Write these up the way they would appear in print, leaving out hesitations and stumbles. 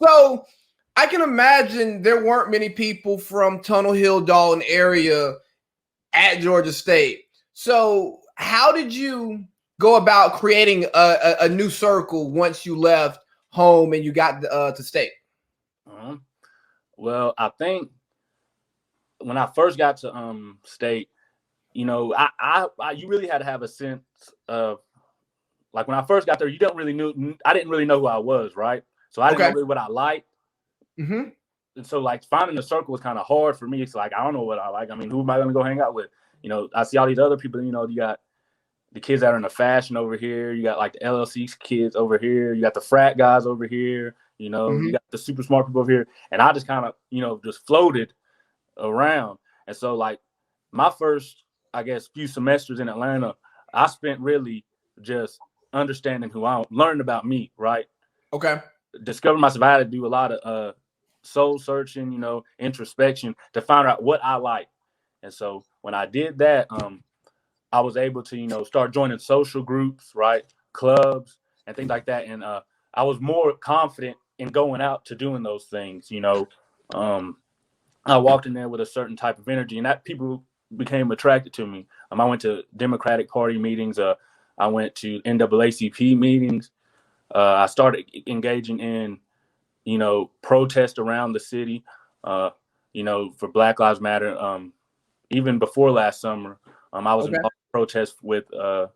So I can imagine there weren't many people from Tunnel Hill, Dalton area at Georgia State. So how did you go about creating a new circle once you left home and you got to state? Uh-huh. Well, I think when I first got to state, you really had to have a sense of, like, when I first got there, I didn't really know who I was, right? So I didn't know Okay. really what I liked. Mm-hmm. And so, like, finding a circle was kind of hard for me. It's like, I don't know what I like. I mean, who am I going to go hang out with? I see all these other people, you got the kids that are in the fashion over here. You got, like, the LLC kids over here. You got the frat guys over here. You Mm-hmm. got the super smart people over here. And I just kind of, just floated around. And so, like, my first, I guess, few semesters in Atlanta, I spent really just understanding who I am, learning about me, right? Okay. Discovering myself. I had to do a lot of soul searching, introspection to find out what I like. And so when I did that, I was able to, start joining social groups, right? Clubs and things like that. And I was more confident in going out to doing those things, I walked in there with a certain type of energy, and that people became attracted to me. I went to Democratic Party meetings. I went to NAACP meetings. I started engaging in, protest around the city, for Black Lives Matter. Even before last summer, I was Okay. involved in protest with a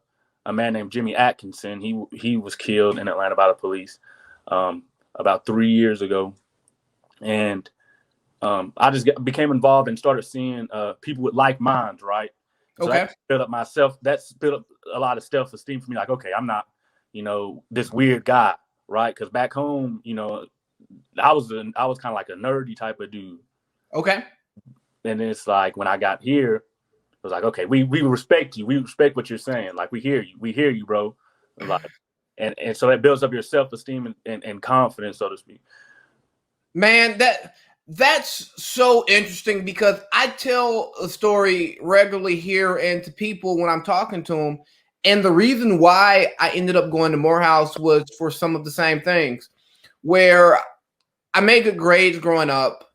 man named Jimmy Atkinson. He was killed in Atlanta by the police about 3 years ago, and I just became involved and started seeing people with like minds, right? So Okay. that built up myself. That built up a lot of self-esteem for me. Like, okay, I'm not, this weird guy, right? Because back home, I was kind of like a nerdy type of dude. Okay. And it's like when I got here, it was like, okay, we respect you. We respect what you're saying. Like, we hear you, bro. Like, and so that builds up your self-esteem and confidence, so to speak. Man, that's so interesting because I tell a story regularly here and to people when I'm talking to them. And the reason why I ended up going to Morehouse was for some of the same things, where I made good grades growing up,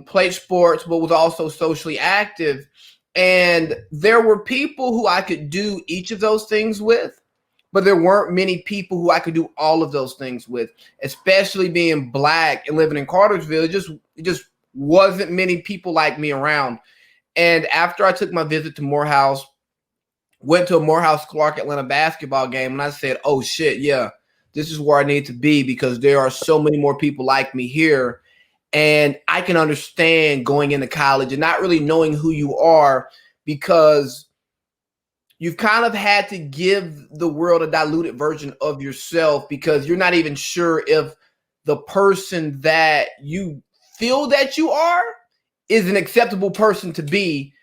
played sports, but was also socially active. And there were people who I could do each of those things with, but there weren't many people who I could do all of those things with, especially being black and living in Cartersville. It just wasn't many people like me around. And after I took my visit to Morehouse, went to a Morehouse Clark Atlanta basketball game, and I said, oh shit, yeah, this is where I need to be because there are so many more people like me here. And I can understand going into college and not really knowing who you are because you've kind of had to give the world a diluted version of yourself because you're not even sure if the person that you feel that you are is an acceptable person to be.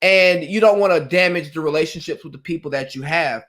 And you don't want to damage the relationships with the people that you have.